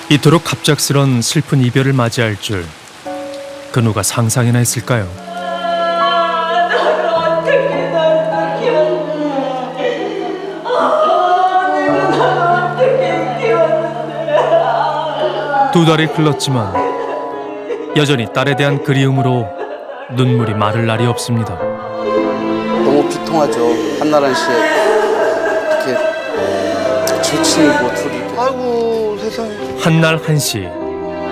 이토록 갑작스런 슬픈 이별을 맞이할 줄 그 누가 상상이나 했을까요? 두 달이 흘렀지만 여전히 딸에 대한 그리움으로 눈물이 마를 날이 없습니다. 너무 비통하죠. 한나란 씨 이렇게 절친이고 둘이 이렇게. 아이고 세상에. 한날 한시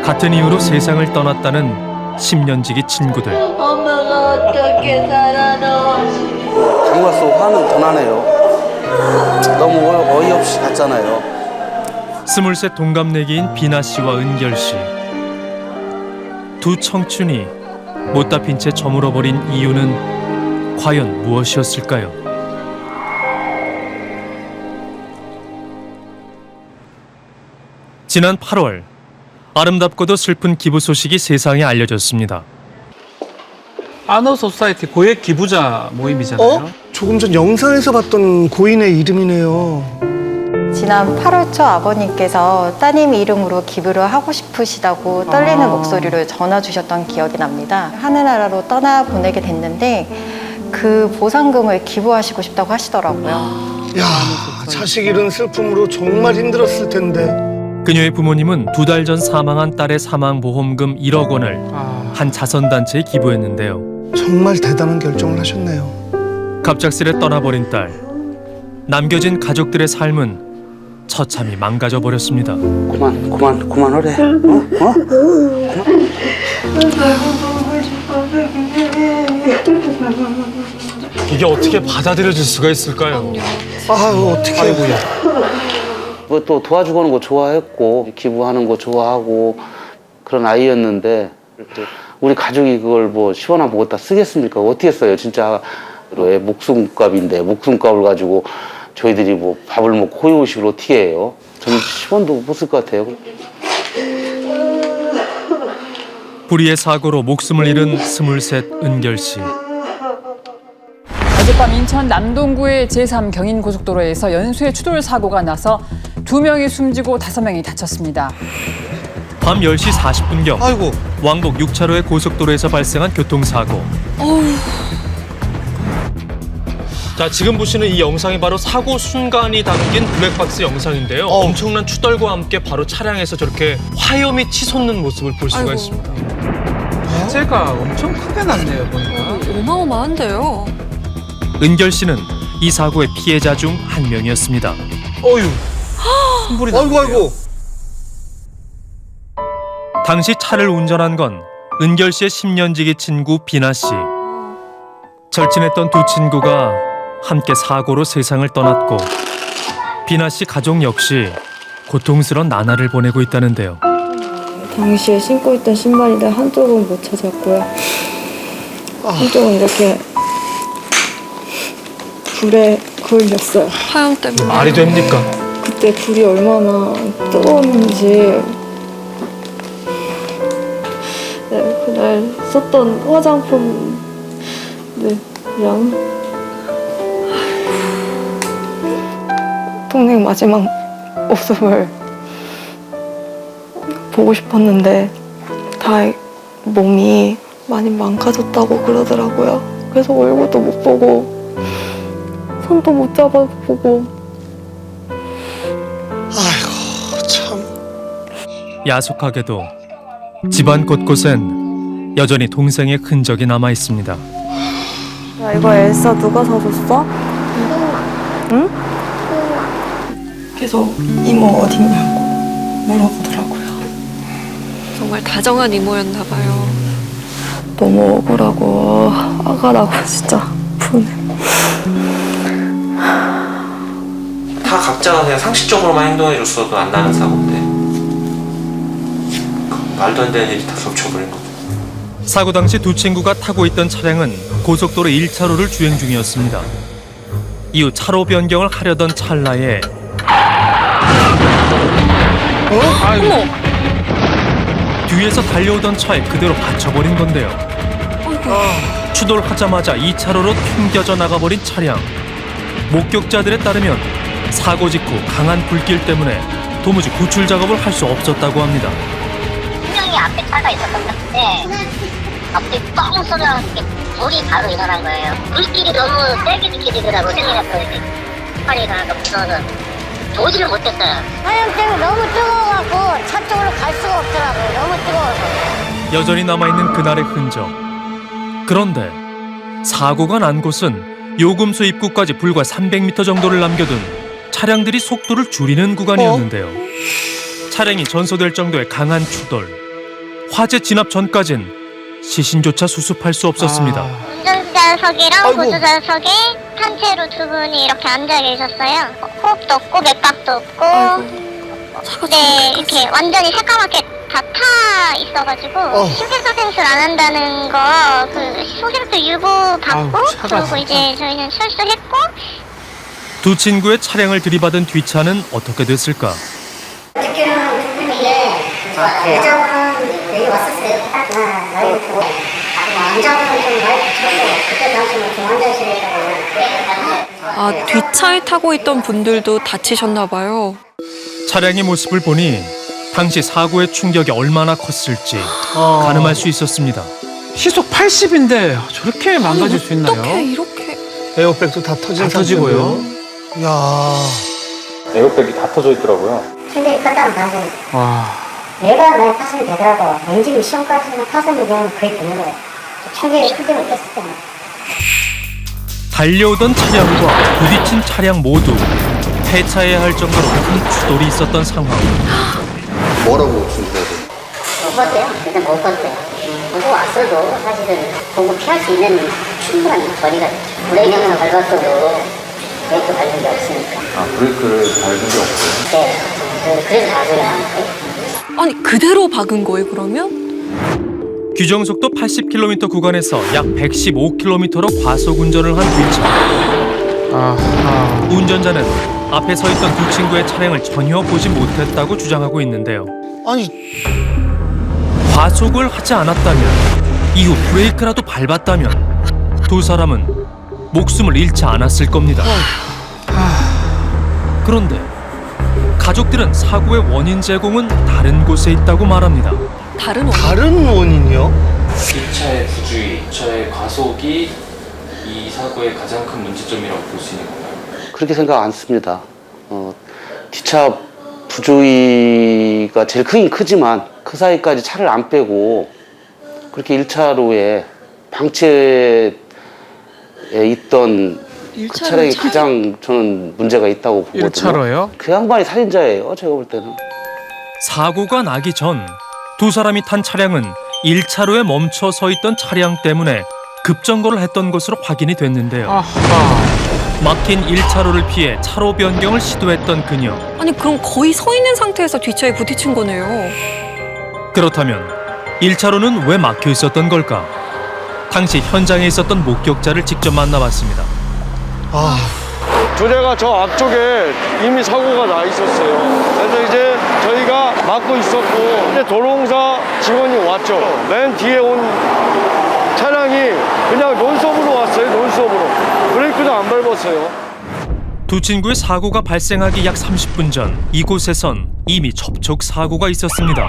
같은 이유로 세상을 떠났다는 10년지기 친구들. 엄마가 어떻게 살아 너. 장가서 화는 더 나네요. 너무 어이없이 갔잖아요. 23 동갑내기인 비나 씨와 은결 씨. 두 청춘이 못다 핀 채 저물어버린 이유는 과연 무엇이었을까요? 지난 8월 아름답고도 슬픈 기부 소식이 세상에 알려졌습니다. 아너 소사이티 고액 기부자 모임이잖아요. 조금 전 영상에서 봤던 고인의 이름이네요. 지난 8월 초 아버님께서 따님 이름으로 기부를 하고 싶으시다고 떨리는 목소리로 전화 주셨던 기억이 납니다. 하늘나라로 떠나보내게 됐는데 그 보상금을 기부하시고 싶다고 하시더라고요. 야, 자식 잃은 슬픔으로 정말 힘들었을 텐데. 그녀의 부모님은 2달 전 사망한 딸의 사망보험금 1억 원을 한 자선단체에 기부했는데요. 정말 대단한 결정을 하셨네요. 갑작스레 떠나버린 딸. 남겨진 가족들의 삶은 처참히 망가져 버렸습니다. 그만하래. 이게 어떻게 받아들여질 수가 있을까요? 아유, 어떡해. 또 도와주고 하는 거 좋아했고 기부하는 거 좋아하고 그런 아이였는데 우리 가족이 그걸 뭐 시원한 거 갖다 쓰겠습니까? 어떻게 써요? 진짜 왜 목숨값인데 목숨값을 가지고 저희들이 뭐 밥을 먹고 호의호식을 어떻게 해요? 저는 10원도 못 쓸 것 같아요. 불의의 사고로 목숨을 잃은 23 은결 씨. 어젯밤 인천 남동구의 제3경인고속도로에서 연쇄 추돌 사고가 나서 2명이 숨지고 5명이 다쳤습니다. 밤 10시 40분경 아이고. 왕복 6차로의 고속도로에서 발생한 교통사고. 자, 지금 보시는 이 영상이 바로 사고 순간이 담긴 블랙박스 영상인데요. 엄청난 추돌과 함께 바로 차량에서 저렇게 화염이 치솟는 모습을 볼 수가 있습니다. 화재가 엄청 크게 났네요, 보니까. 어마어마한데요. 은결 씨는 이 사고의 피해자 중 한 명이었습니다. 어휴. 숨불이 아이고. 당시 차를 운전한 건 은결 씨의 10년지기 친구 비나 씨. 절친했던 두 친구가 함께 사고로 세상을 떠났고 비나 씨 가족 역시 고통스러운 나날을 보내고 있다는데요. 당시에 신고 있던 신발인데 한쪽은 못 찾았고요. 한쪽은 이렇게 불에 그을렸어요. 화염 때문에. 말이 됩니까? 그때 불이 얼마나 뜨거웠는지. 네, 그날 썼던 화장품 그냥 동생 마지막 모습을 보고 싶었는데 다 몸이 많이 망가졌다고 그러더라고요. 그래서 얼굴도 못 보고 손도 못 잡아보고. 아이고, 참. 야속하게도 집안 곳곳엔 여전히 동생의 흔적이 남아 있습니다. 야, 이거 엘사 누가 사줬어? 응? 계속 이모 어딨냐고 물어보더라고요. 정말 다정한 이모였나 봐요. 너무 억울하고 화가 나고 진짜 분해. 다 각자가 그냥 상식적으로만 행동해줬어도 안 나는 사고인데 말도 안 되는 일이 다 겹쳐버린 거죠. 사고 당시 두 친구가 타고 있던 차량은 고속도로 1차로를 주행 중이었습니다. 이후 차로 변경을 하려던 찰나에 어머! 뒤에서 달려오던 차에 그대로 받쳐버린 건데요. 추돌하자마자 2차로로 튕겨져 나가버린 차량. 목격자들에 따르면 사고 직후 강한 불길 때문에 도무지 구출 작업을 할 수 없었다고 합니다. 분명히 앞에 차가 있었던 것 같은데 갑자기 뻥 소리가 불이 바로 일어난 거예요. 불길이 너무 세게 느껴지더라고요. 생각해서 이렇게 파리가 나니까 무서워서 도지를 못했어요. 화염 때문에 너무 뜨거워갖고 차 쪽으로 갈 수가 없더라고요. 너무 뜨거워서. 여전히 남아있는 그날의 흔적. 그런데 사고가 난 곳은 요금소 입구까지 불과 300m 정도를 남겨둔 차량들이 속도를 줄이는 구간이었는데요. 차량이 전소될 정도의 강한 추돌. 화재 진압 전까진 시신조차 수습할 수 없었습니다. 운전자석이랑 보조자석에 단체로 두 분이 이렇게 앉아 계셨어요. 호흡도 없고 맥박도 없고 네 이렇게 완전히 새까맣게 다 타 있어가지고 심폐소생술 안 한다는 거 그 소생술 유보 받고 그리고 이제 저희는 철수했고 두 친구의 차량을 들이받은 뒷차는 어떻게 됐을까? 듣기로는 여자분은 여기 왔었어요. 라이브 보고 남자분은 좀 많이 붙였어요. 그때 당시는 중환자실에 있다고. 아, 뒷차에 타고 있던 분들도 다치셨나 봐요. 차량의 모습을 보니 당시 사고의 충격이 얼마나 컸을지 가늠할 수 있었습니다. 시속 80인데 저렇게 망가질 수 있나요? 어떻게 이렇게? 에어백도 다 터진 다 터지고요. 상태고요. 야. 에어백이 다 터져 있더라고요. 근데 그다음 당시 와. 내가 많이 탔으면 되더라고. 엔진 시험까지는 탔으면 그냥 거의 되는 거예요. 충격이 크게 못했을 때는. 달려오던 차량과 부딪힌 차량 모두 폐차해야 할 정도로 큰 추돌이 있었던 상황. 뭐라고 준비해야 돼? 못 봤어요. 일단 못 봤어요. 보고 왔어도 사실은 보고 피할 수 있는 충분한 거리가 됐죠. 브레이크만 밟았어도 브레이크 밟은 게 없으니까. 아, 브레이크를 밟은 게 없어요? 네. 그래서 다 소리 나는 거예요. 아니, 그대로 박은 거예요, 그러면? 규정속도 80km 구간에서 약 115km로 과속 운전을 한 뒷차. 운전자는 앞에 서 있던 두 친구의 차량을 전혀 보지 못했다고 주장하고 있는데요. 아니, 과속을 하지 않았다면, 이후 브레이크라도 밟았다면 두 사람은 목숨을 잃지 않았을 겁니다. 그런데 가족들은 사고의 원인 제공은 다른 곳에 있다고 말합니다. 다른 원인? 다른 원인이요? 뒷차의 부주의, 뒷차의 과속이 이 사고의 가장 큰 문제점이라고 볼 수 있는 건가요? 그렇게 생각 안 씁니다. 뒷차 부조의가 제일 크긴 크지만 그 사이까지 차를 안 빼고 그렇게 1차로에 방치에 있던 그 차량이 가장 저는 문제가 있다고 보거든요. 1차로요? 그 양반이 살인자예요, 제가 볼 때는. 사고가 나기 전 두 사람이 탄 차량은 1차로에 멈춰 서 있던 차량 때문에 급정거를 했던 것으로 확인이 됐는데요. 아하. 막힌 1차로를 피해 차로 변경을 시도했던 그녀. 아니, 그럼 거의 서 있는 상태에서 뒷차에 부딪힌 거네요. 그렇다면 1차로는 왜 막혀 있었던 걸까? 당시 현장에 있었던 목격자를 직접 만나봤습니다. 두 대가 저 앞쪽에 이미 사고가 나 있었어요. 그래서 이제 저희가 막고 있었고 이제 도로공사 직원이 왔죠. 맨 뒤에 온 차량이 그냥 논스톱으로 왔어요. 논스톱으로. 브레이크도 안 밟았어요. 두 친구의 사고가 발생하기 약 30분 전 이곳에선 이미 접촉 사고가 있었습니다.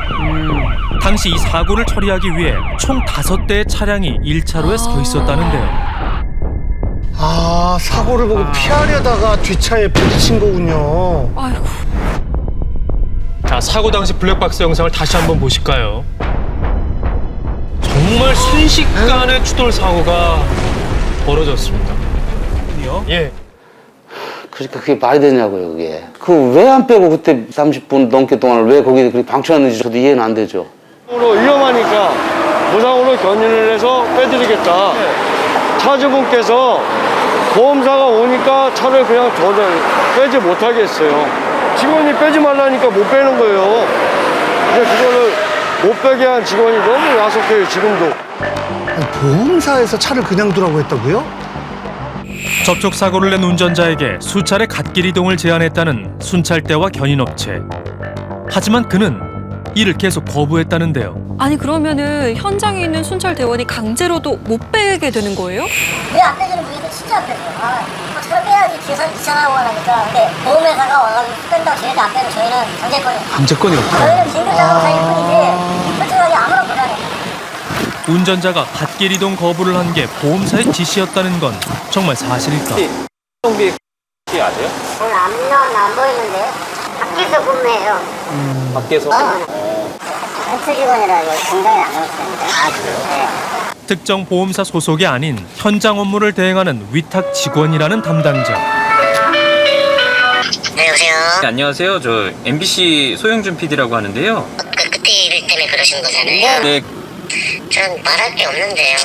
당시 이 사고를 처리하기 위해 총 5대의 차량이 1차로에 서 있었다는데요. 사고를 보고 피하려다가 뒷차에 부딪힌 거군요. 아이고. 자, 사고 당시 블랙박스 영상을 다시 한번 보실까요? 정말 순식간에 추돌 사고가 벌어졌습니다. 예. 그러니까 그게 말이 되냐고요, 그게. 그 왜 안 빼고 그때 30분 넘게 동안 왜 거기에 그렇게 방치했는지 저도 이해는 안 되죠. 위험하니까 보상으로 견인을 해서 빼드리겠다. 차주분께서 보험사가 오니까 차를 그냥 빼지 못하게 했어요. 직원이 빼지 말라니까 못 빼는 거예요. 근데 그거를 못 빼게 한 직원이 너무 야속해요, 지금도. 보험사에서 차를 그냥 두라고 했다고요? 접촉 사고를 낸 운전자에게 수차례 갓길 이동을 제안했다는 순찰대와 견인업체. 하지만 그는 이를 계속 거부했다는데요. 아니, 그러면은 현장에 있는 순찰 대원이 강제로도 못 빼게 되는 거예요? 왜 안 빼주는 분이 진짜 안 빼줘요. 차를 빼야지 뒤에서 이상하고 하니까. 근데 보험회사가 와가지고 뺀다고 제일 애들 안 빼면 저희는 경제권이 강제권이 없어요. 저희는 긴급장으로 갈 뿐이지 솔직하게 아무런 불안해. 운전자가 갓길 이동 거부를 한 게 보험사의 지시였다는 건 정말 사실일까? 성비 아세요? 오늘 안 보이는데요? 밖에서 근무해요. 밖에서? 헬스 직원이라 굉장히 안 오셨는데. 아, 그래요? 네. 특정 보험사 소속이 아닌 현장 업무를 대행하는 위탁 직원이라는 담당자. 네, 여보세요? 네, 안녕하세요. 저 MBC 소영준 PD라고 하는데요. 그때 일 때문에 그러신 거잖아요? 네, 전 말할 게 없는데요.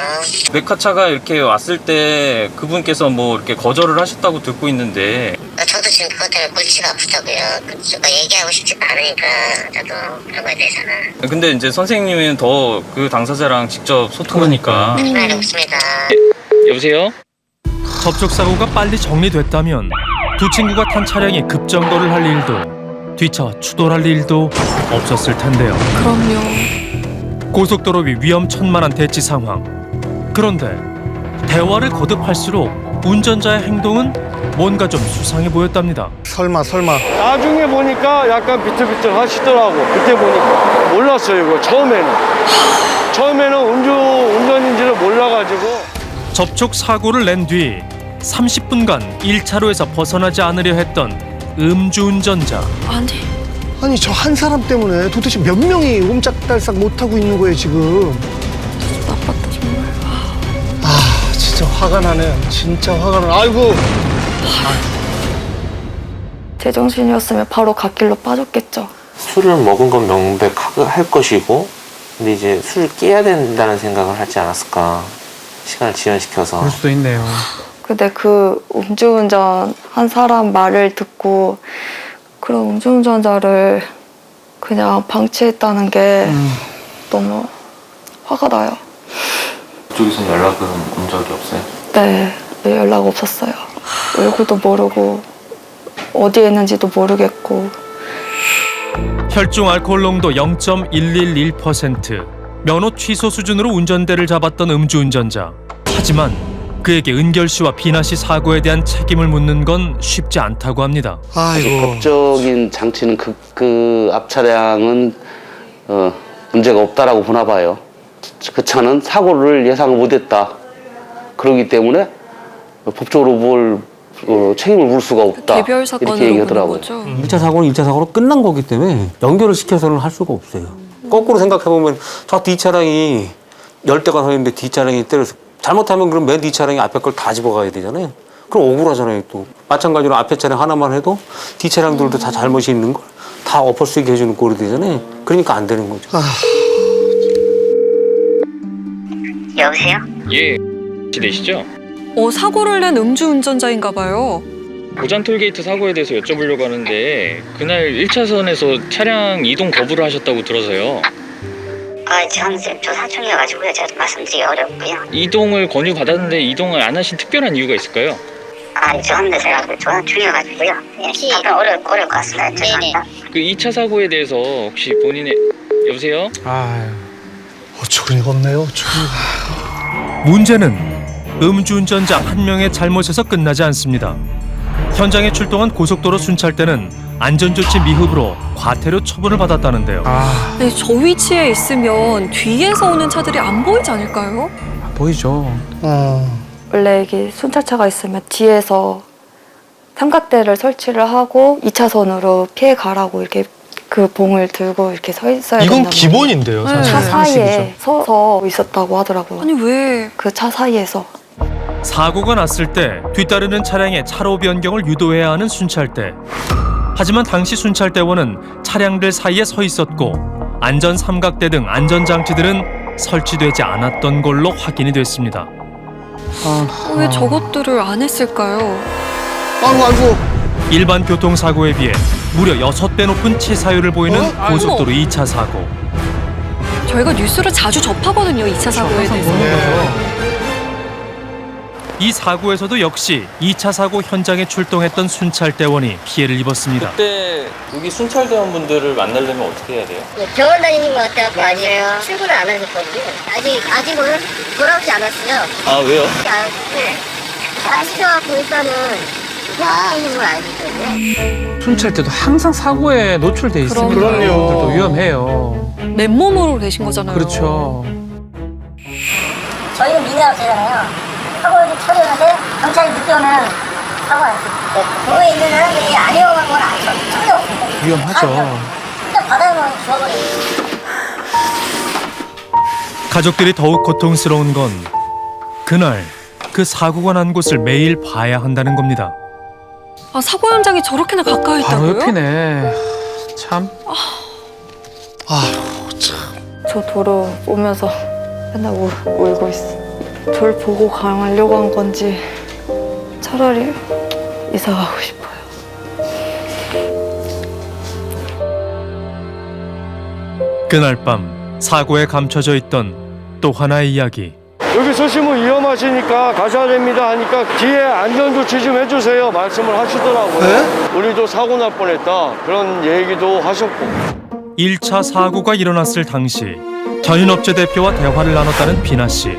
메카차가 이렇게 왔을 때 그분께서 뭐 이렇게 거절을 하셨다고 듣고 있는데 저도 지금 그것 때문에 골치가 아프다고요. 그쪽과 얘기하고 싶지가 않으니까 저도 그런 거에 대해서는. 근데 이제 선생님은 더 그 당사자랑 직접 소통하니까. 네, 없습니다. 여보세요? 접촉 사고가 빨리 정리됐다면 두 친구가 탄 차량이 급정거를 할 일도 뒤차 추돌할 일도 없었을 텐데요. 그럼요. 고속도로 위 위험천만한 대치 상황. 그런데 대화를 거듭할수록 운전자의 행동은 뭔가 좀 수상해 보였답니다. 설마. 나중에 보니까 약간 비틀비틀 하시더라고. 그때 보니까 몰랐어요. 이거 처음에는 운전인지를 몰라가지고. 접촉 사고를 낸 뒤 30분간 1차로에서 벗어나지 않으려 했던 음주운전자. 아니 저 한 사람 때문에 도대체 몇 명이 옴짝달싹 못하고 있는 거예요 지금. 나빴다 정말. 아 진짜 화가 나네. 진짜 화가 나. 아이고. 제정신이었으면 바로 갓길로 빠졌겠죠. 술을 먹은 건 명백할 것이고, 근데 이제 술을 깨야 된다는 생각을 하지 않았을까. 시간을 지연시켜서. 그럴 수도 있네요. 근데 그 음주운전 한 사람 말을 듣고 그런 음주운전자를 그냥 방치했다는 게 너무 화가 나요. 그쪽에서는 연락은 온 적이 없어요? 네, 연락 없었어요. 얼굴도 모르고 어디에 있는지도 모르겠고. 혈중 알코올 농도 0.111%. 면허 취소 수준으로 운전대를 잡았던 음주운전자. 하지만 그에게 은결 씨와 비나 씨 사고에 대한 책임을 묻는 건 쉽지 않다고 합니다. 아이고. 법적인 장치는 그 앞 차량은 문제가 없다라고 보나 봐요. 그 차는 사고를 예상을 못했다. 그렇기 때문에 법적으로 뭘 책임을 물 수가 없다. 개별 이렇게 사건으로 얘기하더라고요. 보는 거죠. 1차 사고는 1차 사고로 끝난 거기 때문에 연결을 시켜서는 할 수가 없어요. 거꾸로 생각해보면 저 뒷차량이 10대가 서 있는데 뒷차량이 때려서 잘못하면 그럼 맨 뒷차량이 앞에 걸 다 집어가야 되잖아요. 그럼 억울하잖아요 또. 마찬가지로 앞에 차량 하나만 해도 뒷차량들도 다 잘못이 있는 걸 다 엎어쓰게 해주는 꼴이 되잖아요. 그러니까 안 되는 거죠. 여보세요? 예, 되시죠? 사고를 낸 음주운전자인가 봐요. 고잔 톨게이트 사고에 대해서 여쭤보려고 하는데 그날 1차선에서 차량 이동 거부를 하셨다고 들어서요. 저 사촌이어가지고요. 제가 말씀드리기 어렵고요. 이동을 권유받았는데 이동을 안 하신 특별한 이유가 있을까요? 죄송합니다. 제가 저 사촌이어가지고요. 예, 약간 어려울 것 같습니다. 죄송합니다. 그 2차 사고에 대해서 혹시 본인의 여보세요? 어처구니가 없네요. 어처구니가. 문제는 음주운전자 한 명의 잘못에서 끝나지 않습니다. 현장에 출동한 고속도로 순찰대는 안전조치 미흡으로 과태료 처분을 받았다는데요. 네, 저 위치에 있으면 뒤에서 오는 차들이 안 보이지 않을까요? 보이죠. 원래 이게 순찰차가 있으면 뒤에서 삼각대를 설치를 하고 2차선으로 피해 가라고 이렇게 그 봉을 들고 이렇게 서 있어야 된다고. 이건 기본인데요. 사실. 차 사이에 서서 있었다고 하더라고요. 아니 왜? 그 차 사이에서. 사고가 났을 때 뒤따르는 차량의 차로 변경을 유도해야 하는 순찰대. 하지만 당시 순찰대원은 차량들 사이에 서 있었고 안전 삼각대 등 안전장치들은 설치되지 않았던 걸로 확인이 됐습니다. 왜 저것들을 안 했을까요? 아이고. 일반 교통사고에 비해 무려 6배 높은 치사율을 보이는 고속도로 2차 사고. 저희가 뉴스를 자주 접하거든요. 2차 사고에 대해서. 이 사고에서도 역시 2차 사고 현장에 출동했던 순찰대원이 피해를 입었습니다. 그때 여기 순찰대원분들을 만나려면 어떻게 해야 돼요? 병원 다니는 것 같아요. 아니에요. 출근을 안 하셨거든요. 아직은 돌아오지 않았어요. 아 왜요? 아시죠? 보니까는 하는 걸 알기 때문에. 순찰 때도 항상 사고에 노출돼 있으니까 그럼요. 이분들도 위험해요. 맨몸으로 계신 거잖아요. 그렇죠. 저희는 민영업체잖아요. 사고를 처리하는데 경찰이 늦게 오면 사고가 났어요. 도로에 있는 사람들이 안 위험한 건 아니죠. 전혀 없습니다. 위험하죠. 일단 바닥으로 죽어버려요. 가족들이 더욱 고통스러운 건 그날 그 사고가 난 곳을 매일 봐야 한다는 겁니다. 아, 사고 현장이 저렇게나 가까이 바로 있다고요? 옆이네. 참. 저 도로 오면서 맨날 울고 있어. 저를 보고 가려고 한 건지 차라리 이사 가고 싶어요. 그날 밤 사고에 감춰져 있던 또 하나의 이야기. 여기 서시면 위험하시니까 가셔야 됩니다 하니까 뒤에 안전조치 좀 해주세요 말씀을 하시더라고요. 우리도 사고 날 뻔했다 그런 얘기도 하셨고. 1차 사고가 일어났을 당시 견인업체 대표와 대화를 나눴다는 비나 씨.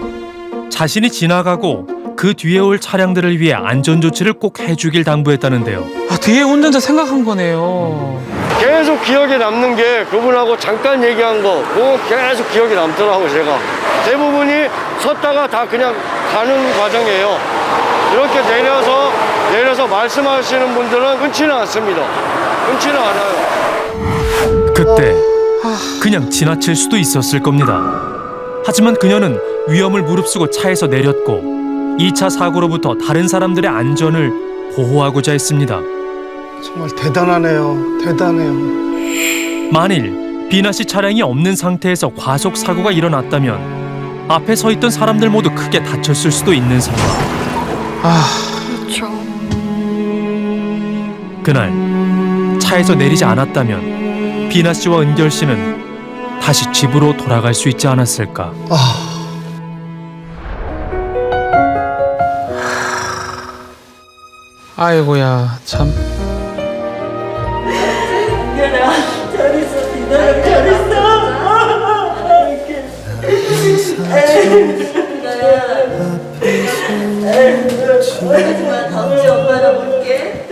자신이 지나가고 그 뒤에 올 차량들을 위해 안전조치를 꼭 해주길 당부했다는데요. 아, 뒤에 운전자 생각한 거네요. 계속 기억에 남는 게 그분하고 잠깐 얘기한 거 그거 계속 기억에 남더라고. 제가 대부분이 섰다가 다 그냥 가는 과정이에요. 이렇게 내려서 말씀하시는 분들은 흔치는 않습니다. 흔치는 않아요. 그때 그냥 지나칠 수도 있었을 겁니다. 하지만 그녀는 위험을 무릅쓰고 차에서 내렸고 2차 사고로부터 다른 사람들의 안전을 보호하고자 했습니다. 정말 대단하네요. 대단해요. 만일 비나 씨 차량이 없는 상태에서 과속 사고가 일어났다면 앞에 서 있던 사람들 모두 크게 다쳤을 수도 있는 상황. 그렇죠. 그날 차에서 내리지 않았다면 비나 씨와 은결 씨는 다시 집으로 돌아갈 수 있지 않았을까. 아이고야, 참. 잘 있어, 비나야, 잘 있어. 다음에 엄마랑 볼게.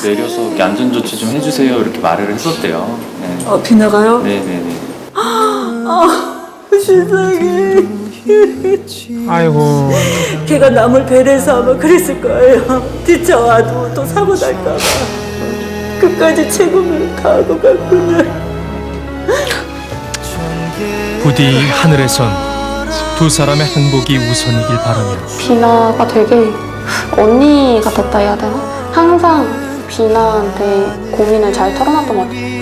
내려서 이렇게 안전조치 좀 해주세요 이렇게 말을 했었대요. 네. 비나가요? 네네네. 세상에. 아이고. 걔가 남을 배려해서 아마 그랬을 거예요. 뒤쳐와도 또 사고 날까 봐. 끝까지 책임을 다하고 갔구나. 부디 하늘에선 두 사람의 행복이 우선이길 바라며 비나가 되게 언니 같았다 해야 되나? 항상 비나한테 고민을 잘 털어놨던 것 같아요.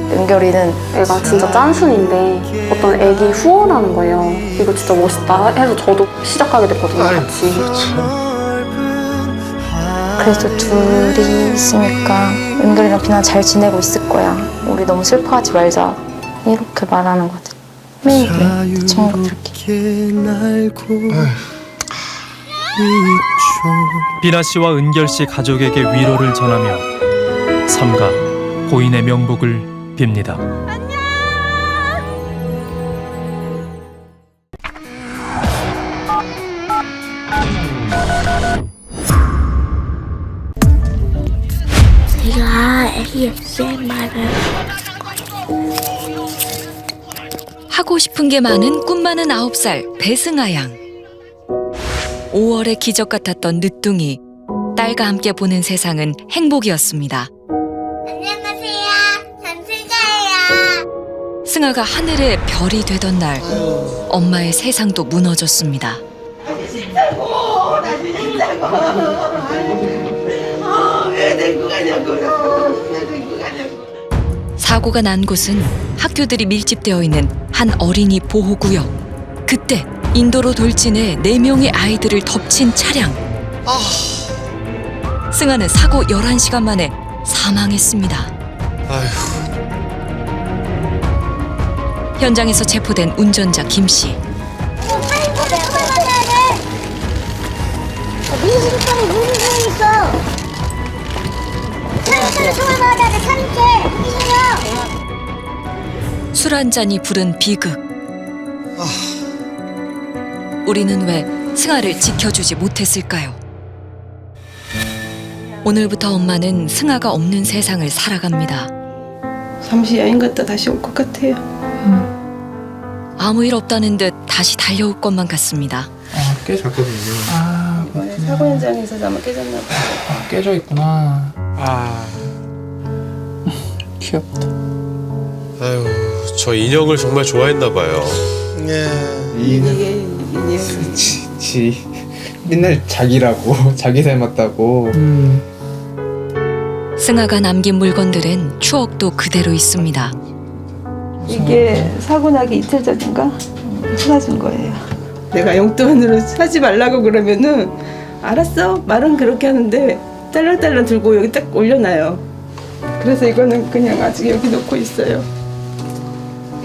은결이는 애가 진짜 짠순인데 어떤 애기 후원하는 거예요. 이거 진짜 멋있다 해서 저도 시작하게 됐거든요, 같이. 그래도 둘이 있으니까 은결이랑 비나 잘 지내고 있을 거야. 우리 너무 슬퍼하지 말자. 이렇게 말하는 거지. 매일 그래. 친구들끼리. 비나 씨와 은결 씨 가족에게 위로를 전하며 삼가 고인의 명복을 빕니다. 제가 애기 말을 하고 싶은 게 많은 꿈 많은 9살 배승아 양. 5월의 기적 같았던 늦둥이. 딸과 함께 보는 세상은 행복이었습니다. 안녕하세요. 전슬자예요. 승아가 하늘의 별이 되던 날 엄마의 세상도 무너졌습니다. 왜 데리고 가냐고요. 왜 데리고 가냐고. 사고가 난 곳은 학교들이 밀집되어 있는 한 어린이 보호구역. 그때 인도로 돌진해 4명의 아이들을 덮친 차량. 승아는 사고 11시간 만에 사망했습니다. 현장에서 체포된 운전자 김 씨. 빨리 받아야 돼. 미국 빨리 무슨 소리 있어. 차를 소환하자. 내 차림째. 술 한 잔이 부른 비극. 우리는 왜 승아를 지켜주지 못했을까요? 오늘부터 엄마는 승아가 없는 세상을 살아갑니다. 잠시 여행 갔다 다시 올 것 같아요. 아무 일 없다는 듯 다시 달려올 것만 같습니다. 깨졌거든요. 사고 현장에서 아마 깨졌나 봐요. 깨져 있구나. 귀엽다. 아유, 저 인형을 정말 좋아했나 봐요. 이게 지 맨날 자기라고 자기 닮았다고. 승아가 남긴 물건들은 추억도 그대로 있습니다. 이게 사고 나기 이틀 전인가 사준 거예요. 내가 용돈으로 사지 말라고 그러면은 알았어 말은 그렇게 하는데 딸랑딸랑 들고 여기 딱 올려놔요. 그래서 이거는 그냥 아직 여기 놓고 있어요.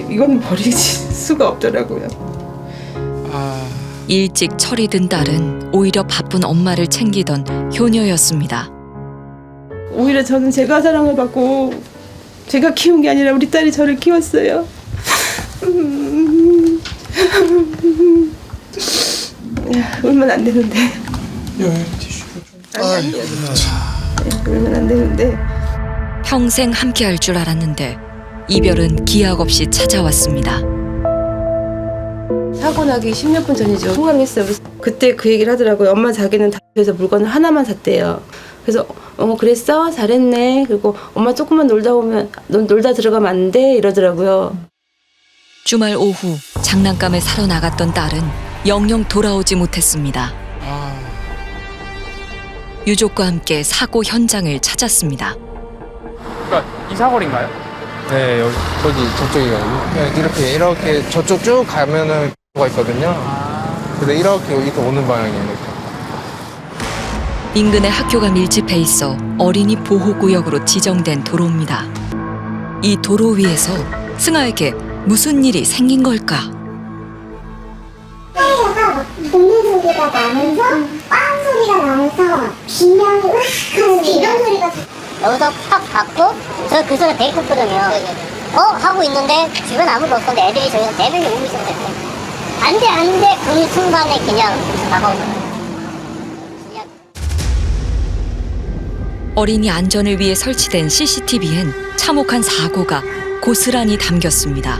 이건 버릴 수가 없더라고요. 일찍 철이 든 딸은 오히려 바쁜 엄마를 챙기던 효녀였습니다. 오히려 저는 제가 사랑을 받고 제가 키운 게 아니라 우리 딸이 저를 키웠어요. 울면 안 되는데. 울면 안 되는데. 평생 함께할 줄 알았는데 이별은 기약 없이 찾아왔습니다. 사고 나기 10몇 분 전이죠. 통화했어요. 그때 그 얘기를 하더라고요. 엄마 자기는 다에서 물건을 하나만 샀대요. 그래서 그랬어? 잘했네. 그리고 엄마 조금만 놀다 들어가면 안 돼? 이러더라고요. 주말 오후 장난감을 사러 나갔던 딸은 영영 돌아오지 못했습니다. 유족과 함께 사고 현장을 찾았습니다. 그러니까 이 사거리인가요? 네, 여기 저쪽이거든요. 이렇게 저쪽 쭉 가면은 가 있거든요. 근데 이렇게 오는 방향이에요. 인근의 학교가 밀집해 있어 어린이 보호구역으로 지정된 도로입니다. 이 도로 위에서 승아에게 무슨 일이 생긴 걸까? 묻는 소리가 나면서 빵 소리가 나면서 비명이 으악 하는 이런 소리가 여기서 팍 받고 저 그 소리 되게 컸거든요. 하고 있는데 주변 아무도 없었는데 애들이 저기서 4명이 오고 있었어요. 안돼 그 순간에 그냥 나가오더라고요. 어린이 안전을 위해 설치된 CCTV엔 참혹한 사고가 고스란히 담겼습니다.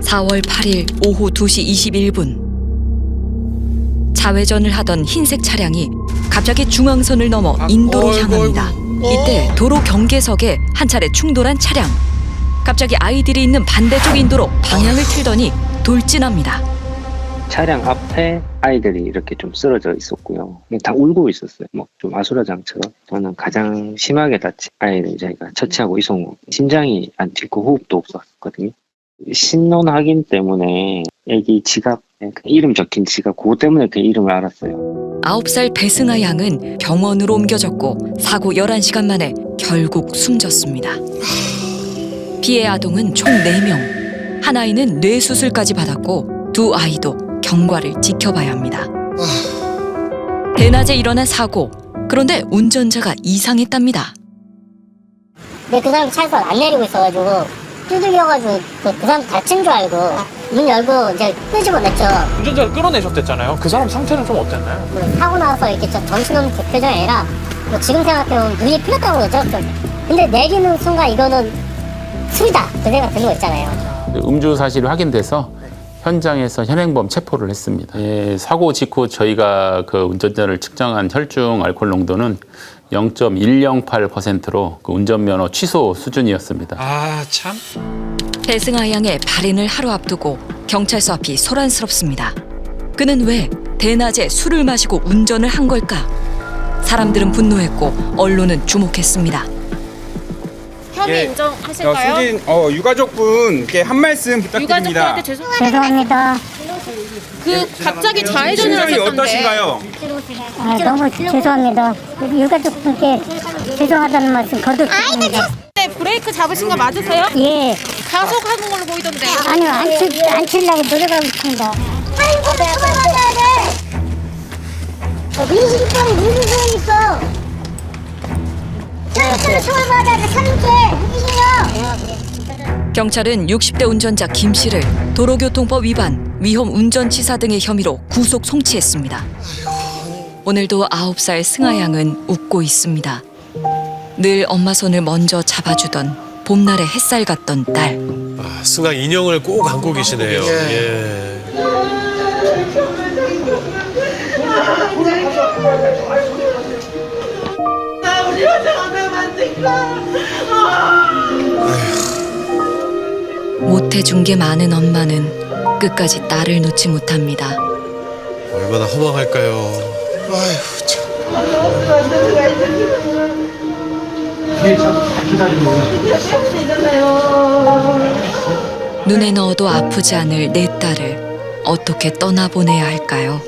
4월 8일 오후 2시 21분 좌회전을 하던 흰색 차량이 갑자기 중앙선을 넘어 인도로 향합니다. 이때 도로 경계석에 한 차례 충돌한 차량. 갑자기 아이들이 있는 반대쪽 인도로 방향을 틀더니 돌진합니다. 차량 앞에 아이들이 이렇게 좀 쓰러져 있었고요. 다 울고 있었어요. 좀 아수라장처럼. 저는 가장 심하게 다친 아이를 저희가 처치하고 이송 후 심장이 안 뛰고 호흡도 없었거든요. 신원 확인 때문에 애기 지갑, 이름 적힌 지갑, 그거 때문에 그 이름을 알았어요. 9살 배승아 양은 병원으로 옮겨졌고 사고 11시간 만에 결국 숨졌습니다. 피해 아동은 총 4명. 한 아이는 뇌수술까지 받았고 2 아이도 경과를 지켜봐야 합니다. 대낮에 일어난 사고. 그런데 운전자가 이상했답니다. 근데 그 사람 차에서 안 내리고 있어가지고 두들겨가지고 그 사람 다친 줄 알고 문 열고 이제 끄집어냈죠. 운전자를 끌어내셨댔잖아요. 그 사람 상태는 좀 어땠나요? 사고 나서 이렇게 정신없는 그 표정이 아니라 지금 생각해보면 눈이 풀렸다고 그러죠. 근데 내리는 순간 이거는 술이다 그 생각 드는 거 있잖아요. 음주 사실이 확인돼서 현장에서 현행범 체포를 했습니다. 사고 직후 저희가 그 운전자를 측정한 혈중 알코올 농도는 0.108%로 그 운전면허 취소 수준이었습니다. 참. 배승아 양의 발인을 하루 앞두고 경찰서 앞이 소란스럽습니다. 그는 왜 대낮에 술을 마시고 운전을 한 걸까? 사람들은 분노했고 언론은 주목했습니다. 혐의 인정하실까요? 유가족분께 한 말씀 부탁드립니다. 유가족들한테 죄송합니다. 갑자기 좌회전을 하셨던데. 심정이 어떠신가요? 너무 죄송합니다. 유가족분께 죄송하다는 말씀 거듭드립니다. 네, 브레이크 잡으신 거 맞으세요? 예. 가속하는 걸로 보이던데. 아니요, 안 치려고 노력하고 있습니다. 아이고, 처벌받아야 돼. 민식이 때문에 무슨 소용있어. 처벌받아야 돼, 3개. 무기징역. 경찰은 60대 운전자 김 씨를 도로교통법 위반, 위험 운전치사 등의 혐의로 구속 송치했습니다. 오늘도 9살 승아 양은 웃고 있습니다. 늘 엄마 손을 먼저 잡아주던 봄날의 햇살 같던 딸. 아, 승아 인형을 꼭 안고 계시네요. 예. 못해준 게 많은 엄마는 끝까지 딸을 놓지 못합니다. 얼마나 허망할까요? 아휴, 참. 눈에 넣어도 아프지 않을 내 딸을 어떻게 떠나보내야 할까요?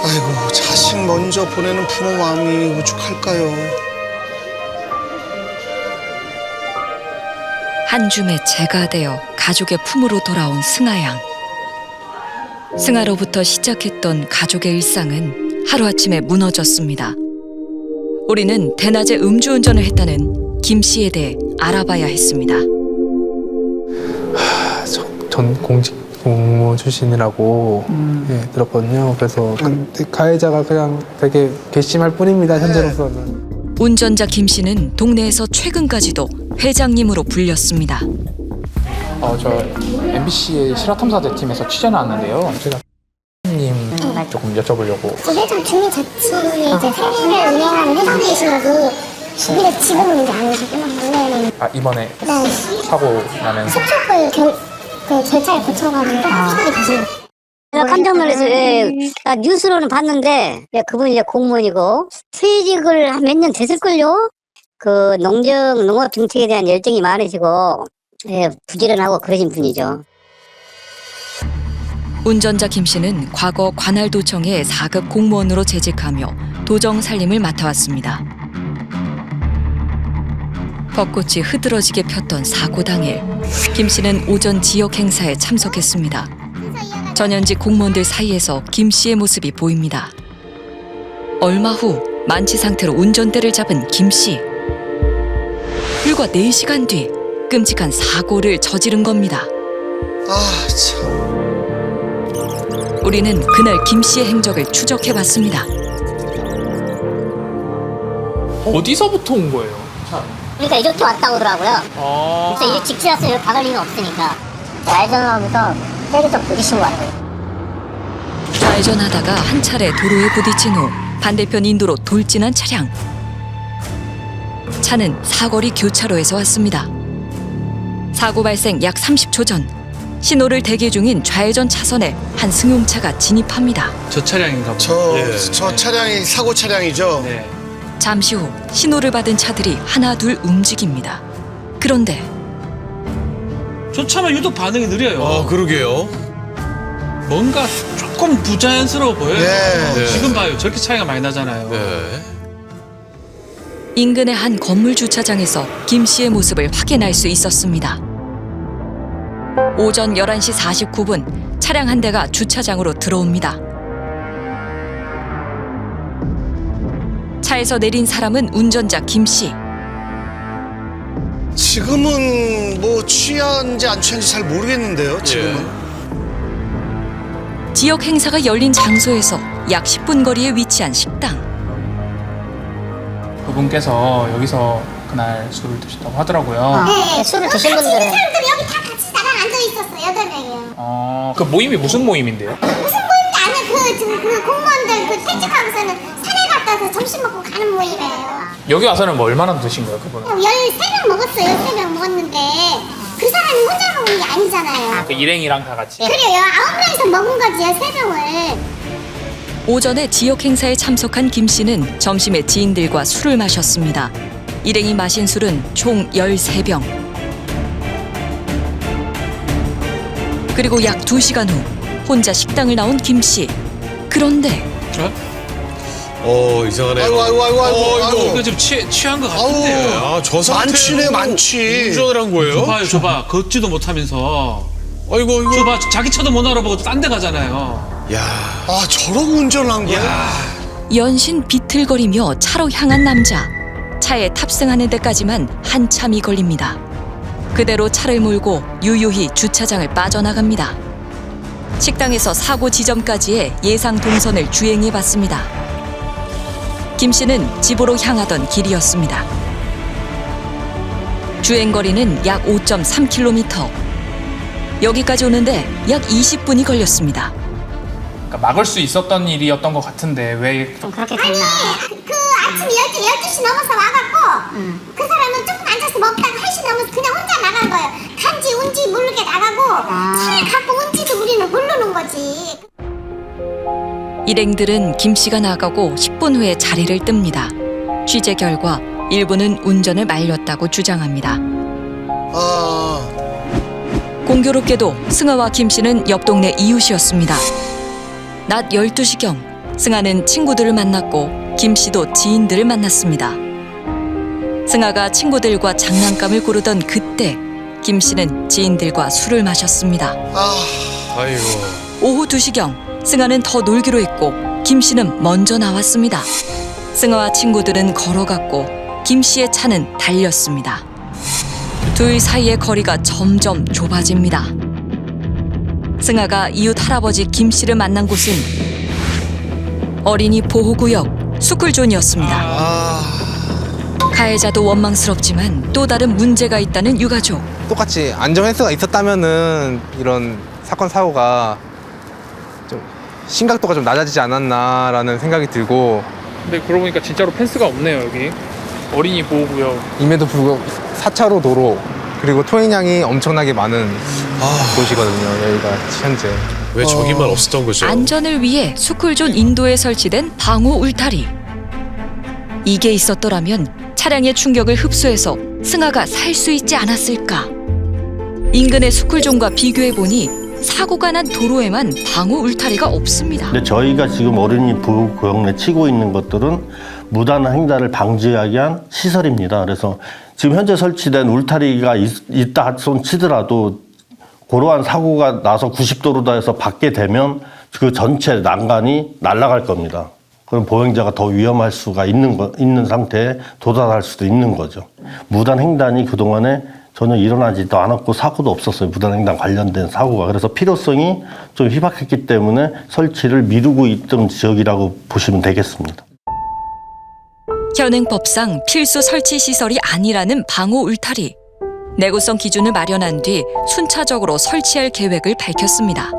아이고, 자식 먼저 보내는 부모 마음이 오죽할까요? 한 줌의 재가 되어 가족의 품으로 돌아온 승아 양. 승아로부터 시작했던 가족의 일상은 하루아침에 무너졌습니다. 우리는 대낮에 음주운전을 했다는 김 씨에 대해 알아봐야 했습니다. 전 공직 공무원 출신이라고 예, 들었거든요. 그래서 가해자가 그냥 되게 괘씸할 뿐입니다. 현재로서는. 운전자 김 씨는 동네에서 최근까지도 회장님으로 불렸습니다. 저 MBC의 실화탐사대 팀에서 취재 나왔는데요. 제가 님 조금 여쭤보려고. 회장 주민자치의 이제 세무를 운영하는 회장이시라고 지금은 이제 아니시구나. 원래는 이번에 사고 나면서 속촉을 절차를 거쳐가지고 수습이 되신 깜짝 놀라서 뉴스로는 봤는데 그분이 이제 공무원이고 퇴직을 한 몇 년 됐을걸요. 그 농업 정책에 대한 열정이 많으시고 부지런하고 그러신 분이죠. 운전자 김 씨는 과거 관할도청의 4급 공무원으로 재직하며 도정 살림을 맡아왔습니다. 벚꽃이 흐드러지게 폈던 사고 당일, 김 씨는 오전 지역 행사에 참석했습니다. 전현직 공무원들 사이에서 김 씨의 모습이 보입니다. 얼마 후 만취 상태로 운전대를 잡은 김 씨. 불과 4시간 뒤 끔찍한 사고를 저지른 겁니다. 아, 참. 우리는 그날 김 씨의 행적을 추적해봤습니다. 어디서부터 온 거예요? 그러니까 이렇게 왔다고 하더라고요. 그래서 이 직진해서 여기 박을 리는 없으니까 좌회전하면서 세게적 부딪힌 것 같아요. 좌회전하다가 한 차례 도로에 부딪힌 후 반대편 인도로 돌진한 차량. 차는 사거리 교차로에서 왔습니다. 사고 발생 약 30초 전 신호를 대기 중인 좌회전 차선에 한 승용차가 진입합니다. 저 차량인가 보다. 저 차량이 사고 차량이죠? 네. 잠시 후 신호를 받은 차들이 하나 둘 움직입니다. 그런데 저 차만 유독 반응이 느려요. 그러게요. 뭔가 조금 부자연스러워 보여요. 네. 지금 봐요. 저렇게 차이가 많이 나잖아요. 네. 인근의 한 건물 주차장에서 김 씨의 모습을 확인할 수 있었습니다. 오전 11시 49분 차량 한 대가 주차장으로 들어옵니다. 차에서 내린 사람은 운전자 김 씨. 지금은 뭐 취한지 안 취한지 잘 모르겠는데요, 지금은. 지역 행사가 열린 장소에서 약 10분 거리에 위치한 식당. 그분께서 여기서 그날 술을 드셨다고 하더라고요. 네, 술을 드신 분들은 사람들이 여기 다 같이 나랑 앉아있었어. 8명이요. 그 모임이 무슨 모임인데요? 무슨 모임도 아니고 그 공무원들 퇴직하고서는 산에 갔다 와서 점심 먹고 가는 모임이에요. 여기 와서는 뭐 얼마나 드신 거예요, 그분은? 13병 먹었어요. 13병 먹었는데 그 사람이 혼자 먹은 게 아니잖아요. 그 일행이랑 다 같이. 그래요. 9명이서 먹은 거지요. 3병을. 오전에 지역 행사에 참석한 김 씨는 점심에 지인들과 술을 마셨습니다. 일행이 마신 술은 총 13병. 그리고 약 2시간 후 혼자 식당을 나온 김 씨. 그런데 이상하네요. 아이고. 이거 좀 취한 것 같은데요. 저 상태로 만취네, 만취. 운전을 한 거예요? 줘봐. 걷지도 못하면서. 이거. 줘봐. 자기 차도 못 알아보고 딴 데 가잖아요. 야. 아, 저러고 운전을 한 거야? 연신 비틀거리며 차로 향한 남자. 차에 탑승하는 데까지만 한참이 걸립니다. 그대로 차를 몰고 유유히 주차장을 빠져나갑니다. 식당에서 사고 지점까지의 예상 동선을 주행해봤습니다. 김 씨는 집으로 향하던 길이었습니다. 주행거리는 약 5.3km. 여기까지 오는데 약 20분이 걸렸습니다. 그러니까 막을 수 있었던 일이었던 것 같은데 왜 좀 그렇게 됐나? 그 아침 12시 넘어서 와갖고 그 사람은 조금 앉아서 먹다가 1시 넘어서 그냥 혼자 나간 거예요. 간지 운지 모르게 나가고 차를 갖고 온지도 우리는 모르는 거지. 일행들은 김 씨가 나가고 10분 후에 자리를 뜹니다. 취재 결과 일부는 운전을 말렸다고 주장합니다. 공교롭게도 승아와 김 씨는 옆 동네 이웃이었습니다. 낮 12시경 승아는 친구들을 만났고 김 씨도 지인들을 만났습니다. 승아가 친구들과 장난감을 고르던 그때 김 씨는 지인들과 술을 마셨습니다. 아이고. 오후 2시경 승아는 더 놀기로 했고 김 씨는 먼저 나왔습니다. 승아와 친구들은 걸어갔고 김 씨의 차는 달렸습니다. 둘 사이의 거리가 점점 좁아집니다. 승아가 이웃 할아버지 김 씨를 만난 곳은 어린이 보호구역 스쿨존이었습니다. 가해자도 원망스럽지만 또 다른 문제가 있다는 유가족. 똑같이 안전횟수가 있었다면은 이런 사건 사고가 좀 심각도가 좀 낮아지지 않았나라는 생각이 들고. 근데 그러고 보니까 진짜로 펜스가 없네요 여기. 어린이 보호구역. 임에도 불구하고 4차로 도로 그리고 토행량이 엄청나게 많은 곳이거든요. 여기가 현재. 왜 저기만 없었던 거죠? 안전을 위해 스쿨존 인도에 설치된 방호 울타리. 이게 있었더라면 차량의 충격을 흡수해서 승아가 살 수 있지 않았을까. 인근의 스쿨존과 비교해보니 사고가 난 도로에만 방호 울타리가 없습니다. 근데 저희가 지금 어린이 보호구역 내 치고 있는 것들은 무단한 횡단을 방지하기 위한 시설입니다. 그래서 지금 현재 설치된 울타리가 있다 손 치더라도 그러한 사고가 나서 90도로다 해서 받게 되면 그 전체 난간이 날아갈 겁니다. 그럼 보행자가 더 위험할 수가 있는 상태에 도달할 수도 있는 거죠. 무단 횡단이 그동안에 전혀 일어나지도 않았고 사고도 없었어요. 무단 횡단 관련된 사고가. 그래서 필요성이 좀 희박했기 때문에 설치를 미루고 있던 지역이라고 보시면 되겠습니다. 현행법상 필수 설치 시설이 아니라는 방호 울타리. 내구성 기준을 마련한 뒤 순차적으로 설치할 계획을 밝혔습니다.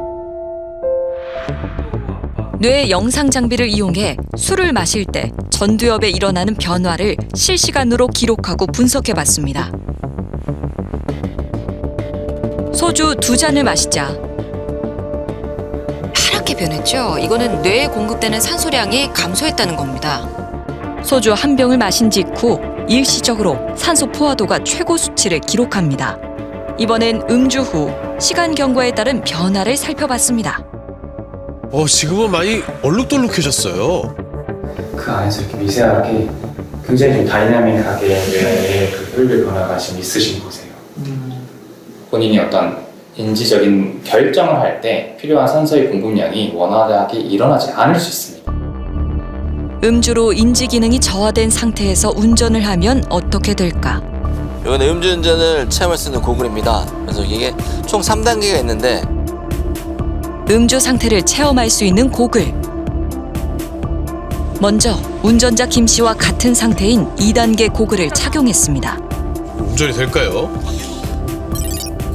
뇌 영상 장비를 이용해 술을 마실 때 전두엽에 일어나는 변화를 실시간으로 기록하고 분석해봤습니다. 소주 2잔을 마시자 파랗게 변했죠. 이거는 뇌에 공급되는 산소량이 감소했다는 겁니다. 소주 한 병을 마신 직후 일시적으로 산소 포화도가 최고 수치를 기록합니다. 이번엔 음주 후 시간 경과에 따른 변화를 살펴봤습니다. 지금은 많이 얼룩덜룩해졌어요. 그 안에서 이렇게 미세하게 굉장히 좀 다이나믹하게 뇌의 그 혈류 변화가 지금 있으신 거세요. 본인이 어떤 인지적인 결정을 할 때 필요한 산소의 공급량이 원활하게 일어나지 않을 수 있습니다. 음주로 인지 기능이 저하된 상태에서 운전을 하면 어떻게 될까? 이건 음주운전을 체험할 수 있는 고글입니다. 그래서 이게 총 3단계가 있는데 음주 상태를 체험할 수 있는 고글. 먼저 운전자 김 씨와 같은 상태인 2단계 고글을 착용했습니다. 운전이 될까요?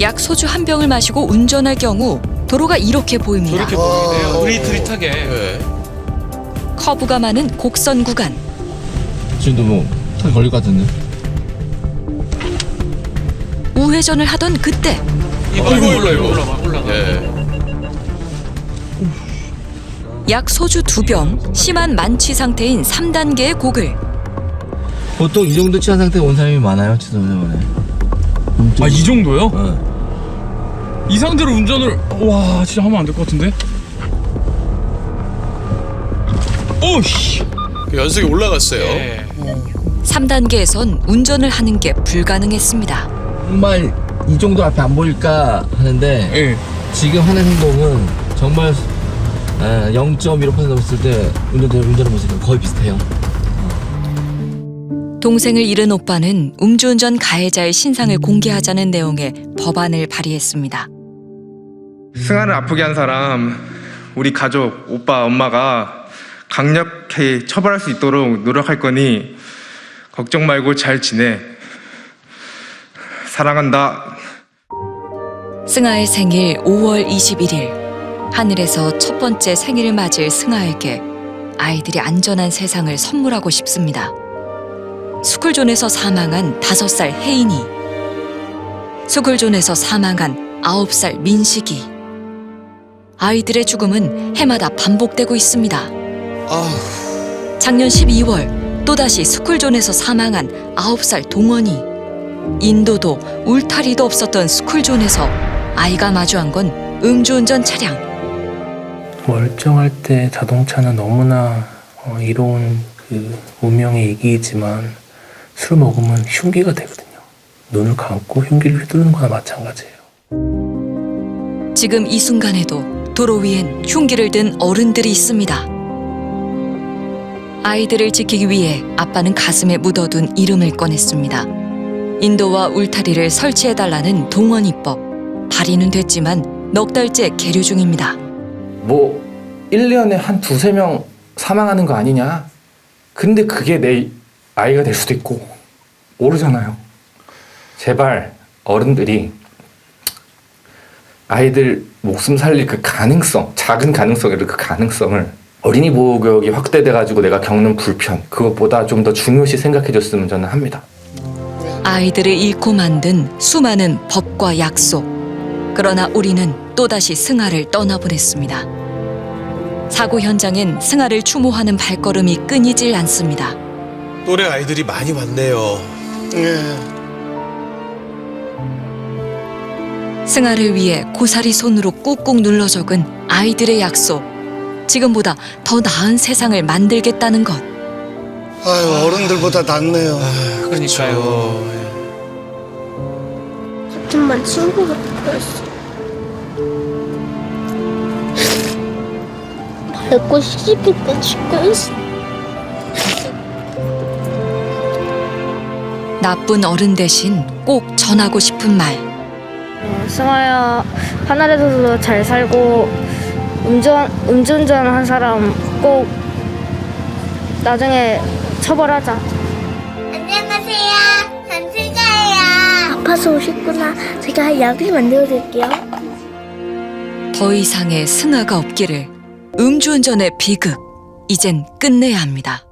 약 소주 한 병을 마시고 운전할 경우 도로가 이렇게 보입니다. 이렇게 보이네요. 흐릿흐릿하게. 네. 커브가 많은 곡선 구간. 지금도 뭐 턱이 걸릴 것 같은데. 우회전을 하던 그때 이거. 예. 약 소주 2병, 심한 만취 상태인 3단계의 고글. 보통 이 정도 취한 상태가 온 사람이 많아요, 지도자만에. 이 정도요? 네. 이 상태로 운전을 진짜 하면 안 될 것 같은데? 오씨. 연속이 올라갔어요. 3단계에선 운전을 하는 게 불가능했습니다. 정말 이 정도 앞에 안 보일까 하는데 지금 하는 행동은 정말 0.15% 넘었을 때 운전하는 모습은 거의 비슷해요. 동생을 잃은 오빠는 음주운전 가해자의 신상을 공개하자는 내용의 법안을 발의했습니다. 승아를 아프게 한 사람, 우리 가족, 오빠, 엄마가 강력히 처벌할 수 있도록 노력할 거니 걱정 말고 잘 지내. 사랑한다. 승아의 생일 5월 21일. 하늘에서 첫 번째 생일을 맞을 승아에게 아이들이 안전한 세상을 선물하고 싶습니다. 스쿨존에서 사망한 5살 혜인이, 스쿨존에서 사망한 9살 민식이. 아이들의 죽음은 해마다 반복되고 있습니다. 작년 12월 또다시 스쿨존에서 사망한 9살 동원이. 인도도 울타리도 없었던 스쿨존에서 아이가 마주한 건 음주운전 차량. 멀쩡할 때 자동차는 너무나 이로운 그 운명의 이기이지만 술 먹으면 흉기가 되거든요. 눈을 감고 흉기를 휘두르는 거나 마찬가지예요. 지금 이 순간에도 도로 위엔 흉기를 든 어른들이 있습니다. 아이들을 지키기 위해 아빠는 가슴에 묻어둔 이름을 꺼냈습니다. 인도와 울타리를 설치해달라는 동원이법. 발의는 됐지만 넉 달째 계류 중입니다. 1년에 한 2-3명 사망하는 거 아니냐? 근데 그게 내 아이가 될 수도 있고 모르잖아요. 제발 어른들이 아이들 목숨 살릴 그 가능성, 작은 가능성이라도 그 가능성을 어린이 보호교육이 확대돼가지고 내가 겪는 불편, 그것보다 좀 더 중요시 생각해줬으면 저는 합니다. 아이들을 잃고 만든 수많은 법과 약속. 그러나 우리는 또다시 승아를 떠나보냈습니다. 사고 현장엔 승아를 추모하는 발걸음이 끊이질 않습니다. 또래 아이들이 많이 왔네요. 승아를 위해 고사리 손으로 꾹꾹 눌러 적은 아이들의 약속. 지금보다 더 나은 세상을 만들겠다는 것. 아유, 어른들보다 낫네요. 그러니까요. 같은 친구가 보였어. 밟고 시집일 때 죽겠어. 나쁜 어른 대신 꼭 전하고 싶은 말. 승아야, 하늘에서도 잘 살고 음주운전 한 사람 꼭 나중에 처벌하자. 안녕하세요. 전승아예요. 아파서 오셨구나. 제가 약을 만들어 드릴게요. 더 이상의 승아가 없기를. 음주운전의 비극. 이젠 끝내야 합니다.